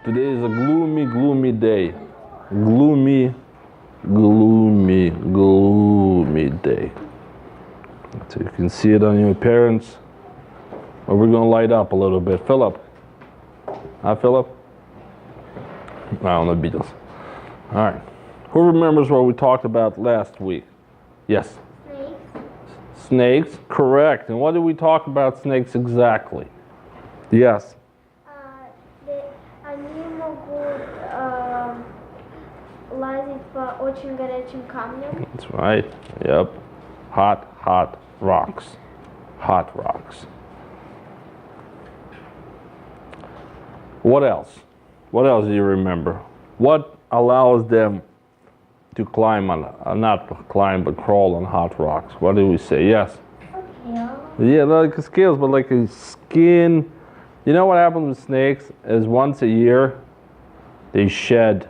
Today is a gloomy, gloomy day. Gloomy, gloomy, gloomy day. So you can see it on your parents. Or we're going to light up a little bit. Philip. Huh, Philip? No, the Beatles. All right. Who remembers what we talked about last week? Yes? Snakes. Snakes, correct. And what did we talk about snakes exactly? Yes. Они могут лазить по очень горячим камням. That's right. Yep. Hot rocks. Hot rocks. What else? What else do you remember? What allows them to climb on, not climb, but crawl on hot rocks? What do we say? Yes? Scales. Yeah, not like scales, but like a skin. You know what happens with snakes is once a year, they shed.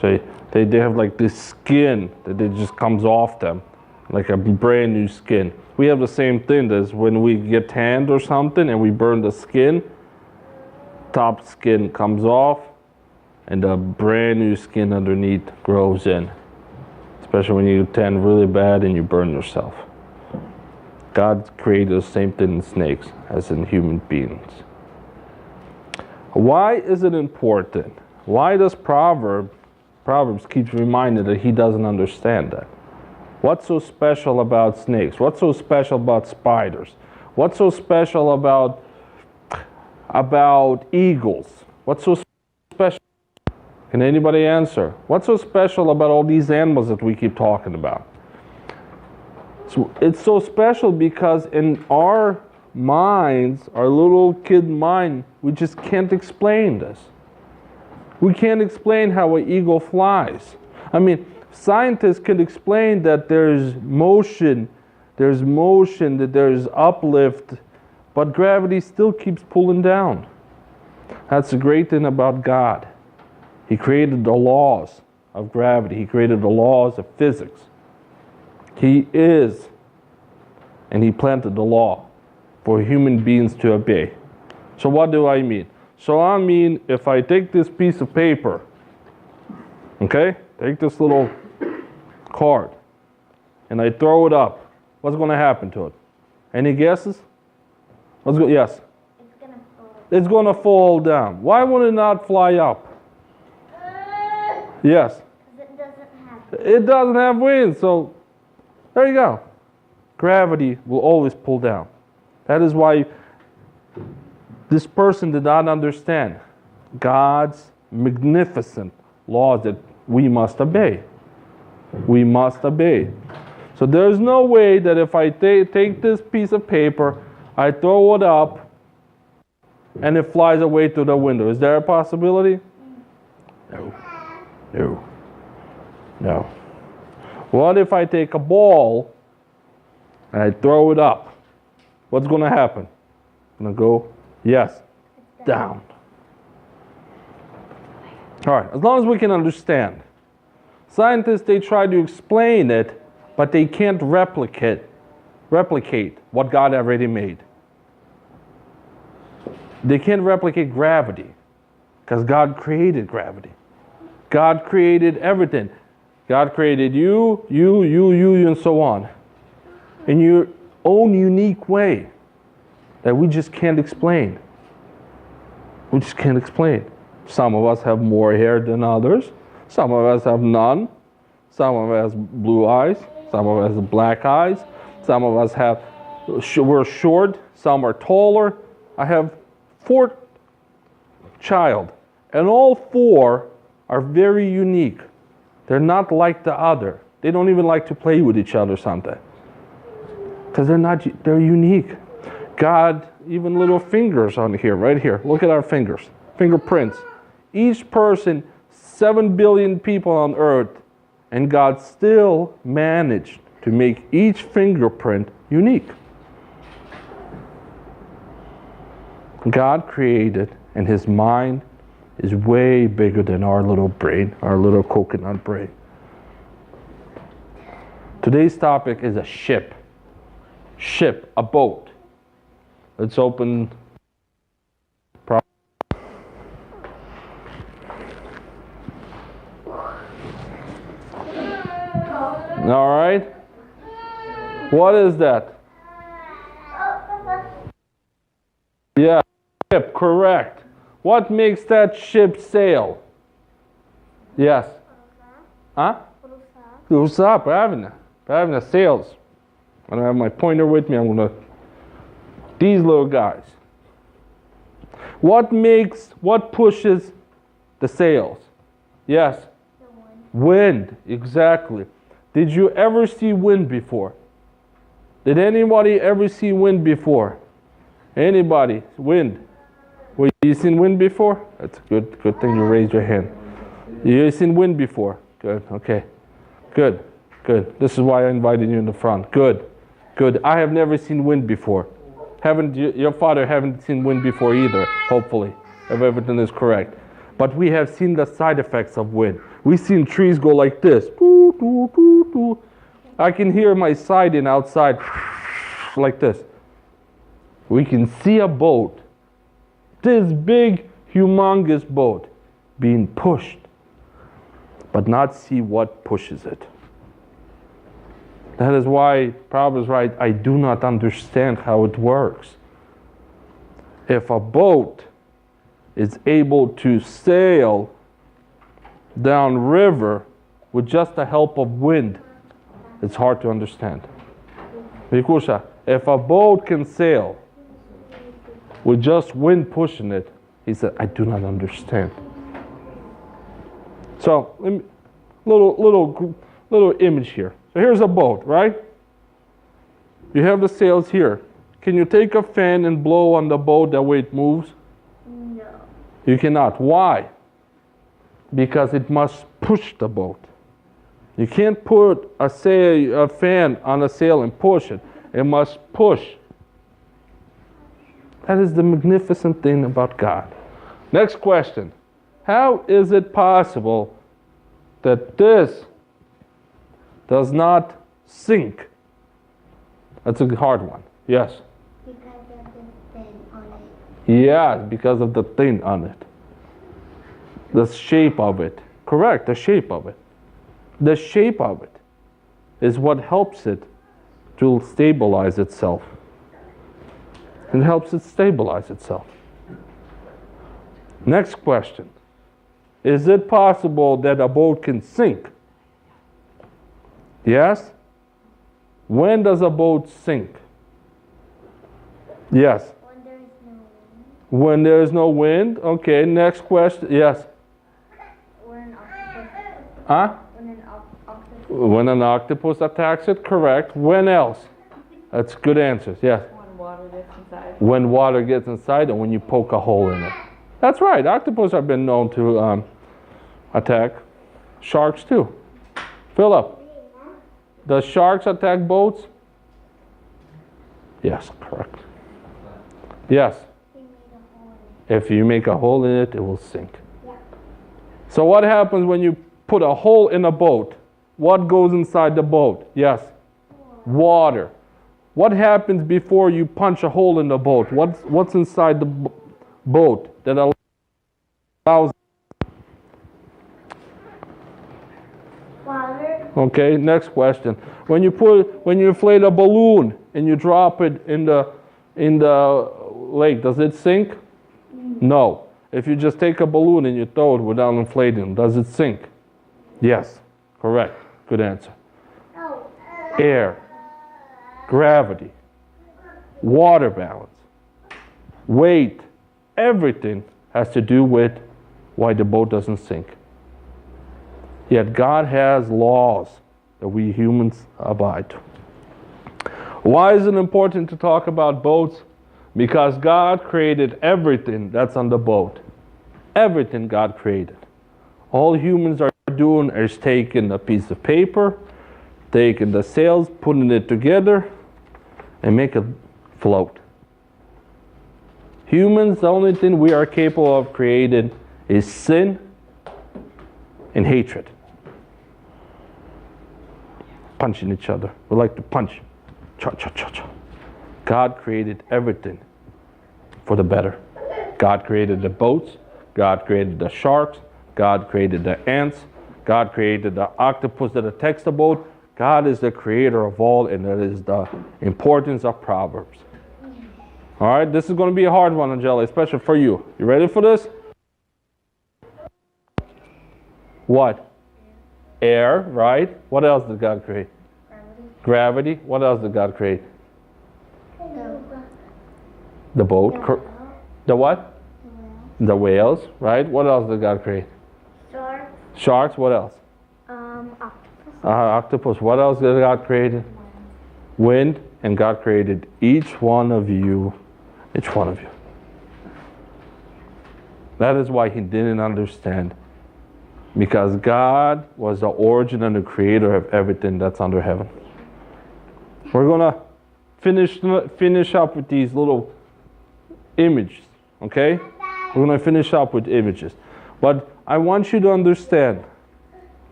So they have like this skin that it just comes off them, like a brand new skin. We have the same thing. That's when we get tanned or something and we burn the skin, top skin comes off and the brand new skin underneath grows in. Especially when you tan really bad and you burn yourself. God created the same thing in snakes as in human beings. Why is it important? Why does Proverbs keeps reminding that he doesn't understand that? What's so special about snakes? What's so special about spiders? What's so special about eagles? What's so special? Can anybody answer? What's so special about all these animals that we keep talking about? So it's so special because in our minds, our little kid mind, we just can't explain this. We can't explain how an eagle flies. I mean, scientists can explain that there's motion, that there's uplift, but gravity still keeps pulling down. That's the great thing about God. He created the laws of gravity. He created the laws of physics. He is, and he planted the law for human beings to obey. So what do I mean? So I mean, if I take this piece of paper, okay, take this little card, and I throw it up, what's going to happen to it? Any guesses? Yes? It's gonna fall. It's going to fall down. Why would it not fly up? Yes? It doesn't have wings, so there you go. Gravity will always pull down. That is why this person did not understand God's magnificent laws that we must obey. We must obey. So there's no way that if I take this piece of paper, I throw it up, and it flies away through the window. Is there a possibility? No. No. No. What if I take a ball and I throw it up? What's going to happen? Going to go, yes, down. All right, as long as we can understand. Scientists, they try to explain it, but they can't replicate what God already made. They can't replicate gravity because God created gravity. God created everything. God created you, and so on, in your own unique way that we just can't explain. We just can't explain. Some of us have more hair than others. Some of us have none. Some of us have blue eyes. Some of us have black eyes. Some of us we're short. Some are taller. I have 4 child, and all 4 are very unique. They're not like the other. They don't even like to play with each other sometimes. Because they're unique. God, even little fingers on here, right here. Look at our fingers. Fingerprints. Each person, 7 billion people on earth, and God still managed to make each fingerprint unique. God created, and his mind is way bigger than our little brain, our little coconut brain. Today's topic is a ship. Ship, a boat. Let's open What is that? Yeah, ship, correct. What makes that ship sail? Yes. Huh? Паруса, правильно. Правильно, sails. I don't have my pointer with me. I'm going to... These little guys. What pushes the sails? Yes. Wind, exactly. Did you ever see wind before? Did anybody ever see wind before? Anybody? Wind. Well, you seen wind before? That's a good thing you raised your hand. You seen wind before? Good, okay. Good. This is why I invited you in the front. Good. I have never seen wind before. Your father haven't seen wind before either, hopefully, if everything is correct. But we have seen the side effects of wind. We've seen trees go like this. I can hear my siding outside like this. We can see a boat, this big, humongous boat, being pushed, but not see what pushes it. That is why Prov is right. I do not understand how it works. If a boat is able to sail down river with just the help of wind, it's hard to understand. Vikusha, if a boat can sail with just wind pushing it, he said, I do not understand. So, little image here. So here's a boat, right? You have the sails here. Can you take a fan and blow on the boat that way it moves? No. You cannot. Why? Because it must push the boat. You can't put a fan on a sail and push it. It must push. That is the magnificent thing about God. Next question. How is it possible that this does not sink? That's a hard one. Yes? Because of the thing on it. Yeah, because of the thing on it. The shape of it. Correct, the shape of it. The shape of it is what helps it to stabilize itself. It helps it stabilize itself. Next question. Is it possible that a boat can sink? Yes? When does a boat sink? Yes. When there is no wind. When there is no wind? Okay, next question. Yes. When an octopus. Huh? When an octopus attacks it, correct. When else? That's good answers, yes. When water gets inside. When water gets inside and when you poke a hole in it. That's right, octopus have been known to attack sharks too. Philip, does sharks attack boats? Yes, correct. Yes. If you make a hole in it, it will sink. Yeah. So what happens when you put a hole in a boat? What goes inside the boat? Yes. Water. What happens before you punch a hole in the boat? What's inside the boat that allows? Water. Okay, next question. When you inflate a balloon and you drop it in the lake, does it sink? No. If you just take a balloon and you throw it without inflating, does it sink? Yes. Correct. Good answer. Oh. Air, gravity, water balance, weight, everything has to do with why the boat doesn't sink. Yet God has laws that we humans abide to. Why is it important to talk about boats? Because God created everything that's on the boat. Everything God created. All humans are doing is taking a piece of paper, taking the sails, putting it together, and make it float. Humans, the only thing we are capable of creating is sin and hatred. Punching each other. We like to punch. Cha, cha, cha, cha. God created everything for the better. God created the boats. God created the sharks. God created the ants. God created the octopus that attacks the boat. God is the creator of all, and that is the importance of Proverbs. All right, this is going to be a hard one, Angela, especially for you. You ready for this? What? Air, right? What else did God create? Gravity. What else did God create? The boat. The what? The whales, right? What else did God create? Shark. Sharks. What else? Octopus. Octopus. What else did God create? Wind. And God created each one of you. Each one of you. That is why he didn't understand. Because God was the origin and the creator of everything that's under heaven. We're going to finish up with these little images, okay? We're going to finish up with images. But I want you to understand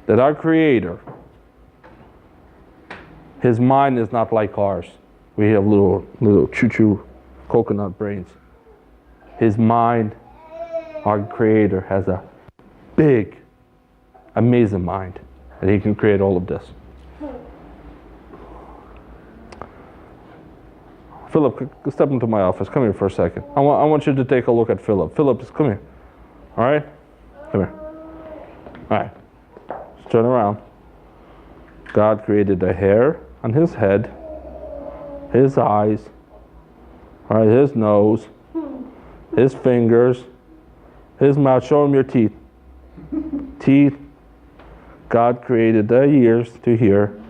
that our creator, his mind is not like ours. We have little choo-choo coconut brains. His mind, our creator, has a big, amazing mind, and he can create all of this. Philip, step into my office. Come here for a second. I want you to take a look at Philip. Philip, come here. All right? Come here. All right. Let's turn around. God created the hair on his head, his eyes, all right, his nose, his fingers, his mouth. Show him your teeth. Teeth. God created the ears to hear,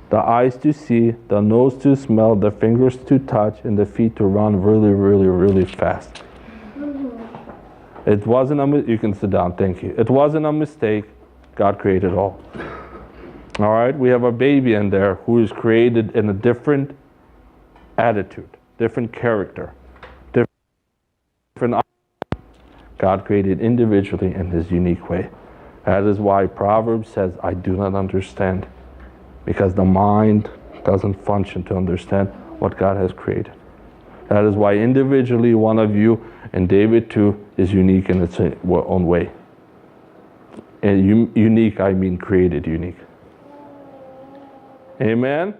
the eyes to see, the nose to smell, the fingers to touch, and the feet to run really, really, really fast. It wasn't you can sit down, thank you. It wasn't a mistake. God created all. All right, we have a baby in there who is created in a different attitude, different character, different. God created individually in his unique way. That is why Proverbs says, I do not understand. Because the mind doesn't function to understand what God has created. That is why individually one of you and David too is unique in its own way. And unique, I mean created unique. Amen?